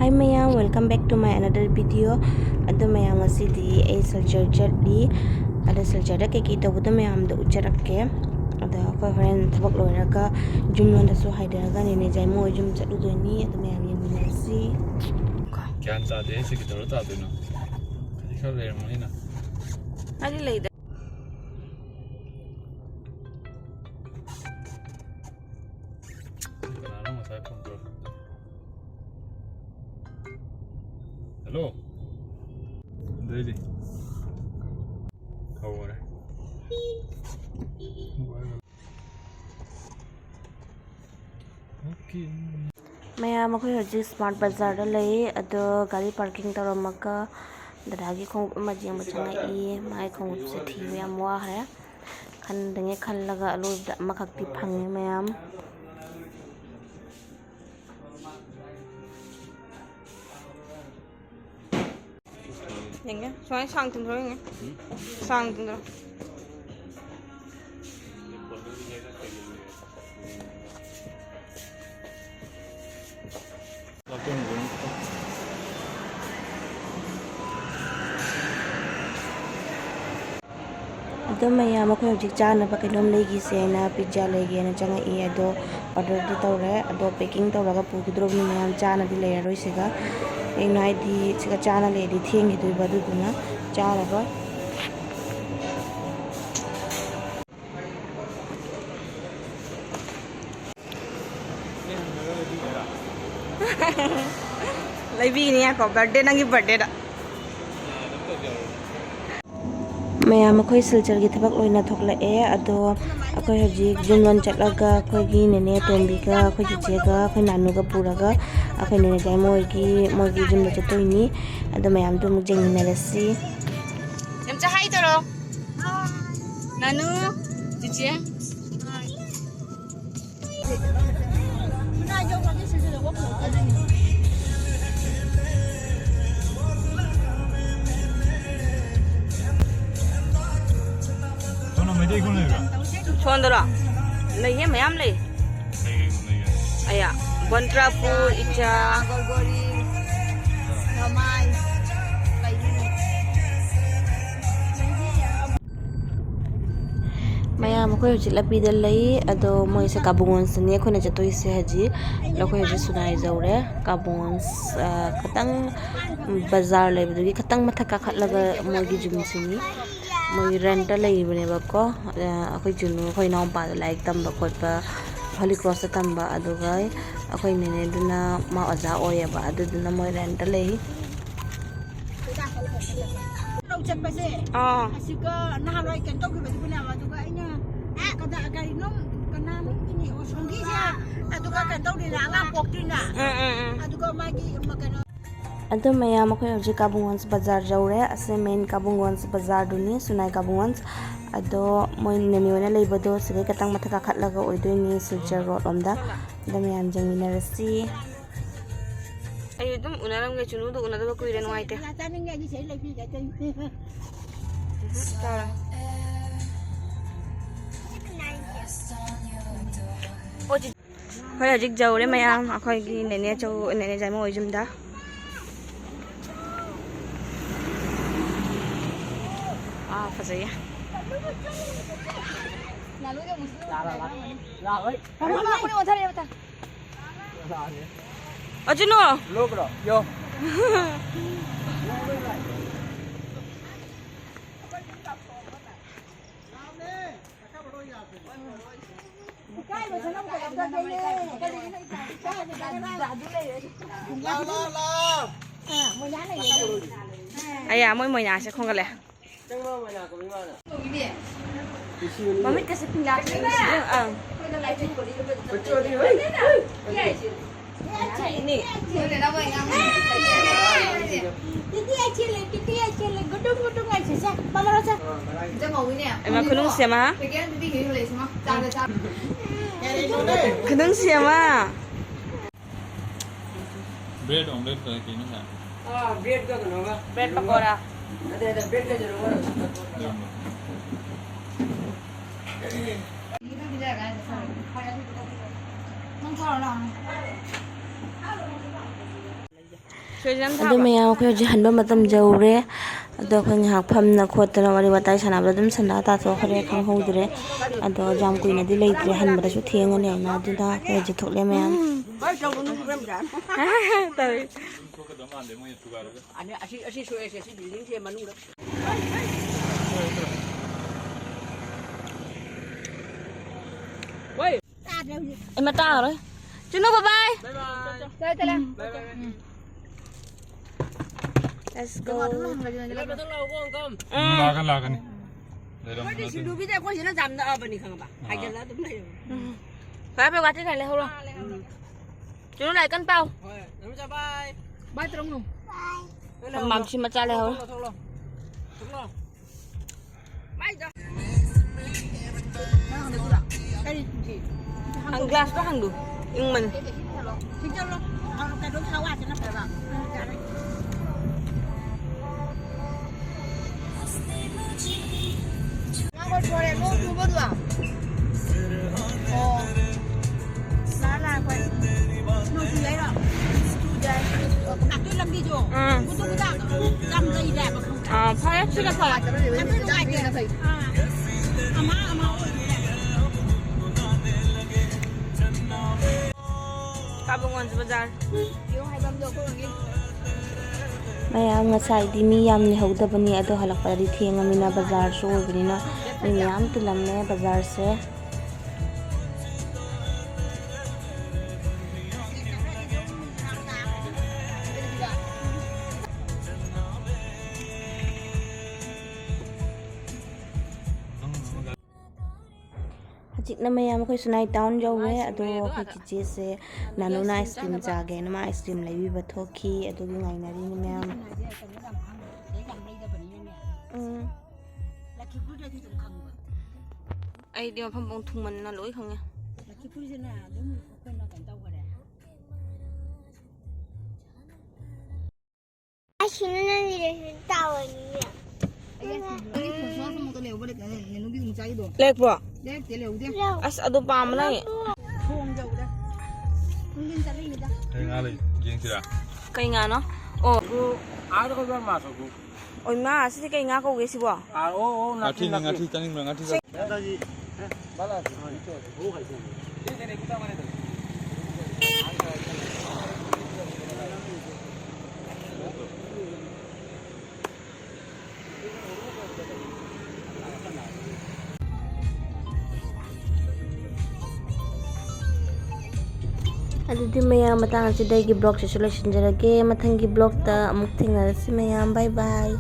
Hi mayam, welcome back to my another video. Ado mayam ngasidi ay siljar chatli. Ada siljar da kay kita buda mayam da ucharakke. Ada ko horen thabak loiraga jumyon da so haidaraga nene jaimo jum chatudoni ado mayam yeminasi. Kyan ta de se kitaro ta do no. Kadi kha le mo ni na. Adi leida. Hello. Daily. How are Okay. Mayam akhoi hojik smart bazaar da lei ado gari parking taramaka dadagi khong ama jeng bachanga I mai khong se thi yam wa ha khan denge khan laga alo da makakti phange mayam Yang soalnya sang tunggu ini, sang tunggu. Ado mayam akhoi hojik chana ba kelom legi se na pizza legi na changa I ado order di tawre ado packing tawraga pugidro ni mayam chana di layer roi sega Enai di sega chana le di thiengi dui ba du duna chara ba Laibi ni ko birthday nangi birthday da mayam akhoi silchar gi thabak loina thokla e ado akhoi hojik jumlon chatlaga akhoi gi nene tombi ga akhoi chiche ga akhoi nanu ga puraga akhoi nene jai mogi jumla chatoini ado mayam du muk jeng na rasi yamcha hai toro nanu chiche Sondra, lagi mayam lagi. Ayah, Bontrapur, Ica, Gorgori, Ramai, mayam akhoi hojik lapi da lei ado moi se kabungon sani akhoi na jatoi se haji lakhoi haji sunai zaure kabungon khatang bazar lei bugi khatang mathaka khatlaga moi gi jum sini moi rent lei bane ba ko akhoi junu akhoi naw pa like tamba khotpa Holy Cross tamba aduga akhoi nene duna ma aja oya ba aduna moi rent lei Asika nahaloi kento ke betu punya waktu kayaknya kada agari nom kana ini osongi ya aduga kento di nanga pokti na aduga magi makana Ado mayam akhoi hojik kabungons bazar jaure ase main kabungons bazar duni sunai kabungons ado moi nani wana leibado sige katang mathaka khatlaga oidoini silchar road omda ado mayam jangina rasi Ayo dum unaram ge chunu do unada ko ire nuaite tani ngi sei lebi ga ten Tara Hoi hojik jaure mayam akhoi gi nene chau nene jai mo ojumda Fazia lalu dia mesti la oi mama aku ni mau cari apa Ajunu Lo bro, yo. kai mà sao nó không làm cho đây cái gì nó la mua giá này Ayah moi moi nhà sẽ không có lẽ Mami kasih tinggal ini Titi acele, gedung aja sih. Mama rasa. Emang kunung siapa? Kunung siapa? Bread omelette ka kini na. bread ka no ga Bread pakora. ada bread ka jero wala ꯑꯗꯨ ꯃꯌꯥꯝ ꯑꯩꯈꯣꯏ ꯍꯧꯖꯤꯛ ꯍꯟꯕ ꯃꯇꯝ ꯌꯧꯔꯦ ꯑꯗꯣ ꯑꯩꯈꯣꯏ ꯉꯥꯏꯍꯥꯛ ꯐꯝꯅ ꯈꯣꯠꯇꯅ ꯋꯥꯔꯤ ꯋꯥꯇꯥꯏ ꯁꯥꯟꯅꯕꯗ ꯑꯗꯨꯝ ꯁꯟꯅꯥ ꯇꯥꯊꯣꯛꯈ꯭ꯔꯦ ꯈꯪꯍꯧꯗ꯭ꯔꯦ ꯑꯗꯣ ꯌꯥꯝ ꯀꯨꯏꯅꯗꯤ ꯂꯩꯇ꯭ꯔꯦ ꯍꯟꯕꯗꯁꯨ ꯊꯦꯡꯉꯅꯤ ꯑꯩꯅ ꯑꯗꯨꯅ ꯑꯩꯈꯣꯏ ꯍꯧꯖꯤꯛ ꯊꯣꯛꯂꯦ ꯃꯌꯥꯝ ꯑꯁꯤ ꯁꯣꯏꯁꯦ ꯁꯤ ꯕꯤꯜꯗꯤꯡꯁꯦ ꯃꯅꯨꯡꯗ Em ta rồi. Chú nó bye bye. bye bye Let's go. 나가니. ꯃꯣꯏꯗꯤ ꯁꯤꯡꯖꯨꯕꯤꯗ ꯑꯩꯈꯣꯏ ꯁꯤꯅ ꯌꯥꯝ ꯅꯛꯑꯕꯅꯤ ꯈꯪꯉꯕ ꯍꯥꯏꯖꯤꯜꯂ ꯑꯗꯨꯝ ꯂꯩꯔꯕ Phải phải qua trên này lên không rồi. Chú nó lại cân bao. ꯍꯣꯏ ꯑꯗꯨꯝ ꯆꯥ ꯕꯥꯏ ꯕꯥꯏ ꯇꯔꯪꯅꯨ Mắm xin mà cha lên không. ꯊꯣꯛꯂꯣ ꯕꯥꯏ ꯆꯥ Hàng glass có hàng đủ. Nhưng mình Xin cho luôn. Cái đốt tháo cho nó phải vào. Ngồi đây luôn chú bớt vào. Đó là quay. Nồi chú lấy rồi. Đặt tôi làm đi rồi. Tôi cứ đặt 5 giây đẹp mà không cả. phải xin là phải. Em biết lúc này kìa. Ama Kabungon sa bazaar. Yung hay bam daw ko lagi. ꯃꯌꯥꯝ ꯉꯁꯥꯏꯗꯤ ꯃꯤ ꯌꯥꯝ ꯂꯩꯍꯧꯗꯕꯅꯤ ꯑꯗꯣ ꯍꯜꯂꯛꯄꯗꯗꯤ ꯊꯦꯡꯉꯃꯤꯅ ꯕꯖꯥꯔꯁꯨ ꯑꯣꯏꯕꯅꯤꯅ ꯃꯤ ꯃꯌꯥꯝ ꯇꯤꯜꯂꯝꯃꯦ ꯕꯖꯥꯔꯁꯦ ꯍꯧꯖꯤꯛꯅ ꯃꯌꯥꯝ ꯑꯩꯈꯣꯏ ꯁꯨꯅꯥꯏ town ꯌꯧꯔꯦ ꯑꯗꯣ ꯑꯩꯈꯣꯏ ꯆꯤꯆꯦꯁꯦ ꯅꯥꯅꯨꯅ ꯑꯥꯏꯁ ꯀ꯭ꯔꯤꯝ ꯆꯥꯒꯦꯅ ꯃꯥ ꯑꯥꯏꯁ ꯀ꯭ꯔꯤꯝ ꯂꯩꯕꯤꯕ ꯊꯣꯛꯈꯤ ꯑꯗꯨꯒꯤ ꯉꯥꯏꯅꯔꯤꯅꯤ ꯃꯌꯥꯝ ꯑꯩꯗꯤ ꯃꯐꯝ ꯄꯣꯡ ꯊꯨꯡꯃꯟꯅ ꯂꯣꯏ ꯈꯪꯉꯦ Aşının neresi tavırıyor? ꯂꯦꯛꯄ꯭ꯔꯣ Để liều đi. ꯑꯁ ꯑꯗꯨ ꯄꯥꯝꯕꯅ Thuông dầu đây. Không nên ra đây người ta. ꯉꯥꯂꯩ ꯌꯦꯡꯁꯤꯔꯥ ꯀꯩ ꯉꯥꯅꯣ ꯑꯣ 아도 그거 마서 그 ꯑꯣꯏ ꯉꯥ ꯁꯤꯗꯤ ꯀꯩ ꯉꯥ ꯀꯧꯒꯦ ꯁꯤꯕꯣ 아오 ꯉꯥꯊꯤꯅꯤ ꯉꯥꯊꯤ ꯆꯥꯅꯤꯡꯕ꯭ꯔꯥ ꯉꯥꯊꯤ ꯑꯗꯨꯗꯤ ꯃꯌꯥꯝ ꯃꯇꯥꯡ ꯑꯁꯤꯗꯒꯤ ꯕ꯭ꯂꯣꯒꯁꯤꯁꯨ ꯂꯣꯏꯁꯤꯟꯖꯔꯒꯦ ꯃꯊꯪꯒꯤ ꯕ꯭ꯂꯣꯒꯇ ꯑꯃꯨꯛ ꯊꯦꯡꯅꯔꯁꯤ ꯃꯌꯥꯝ ꯕꯥꯏ ꯕꯥꯏ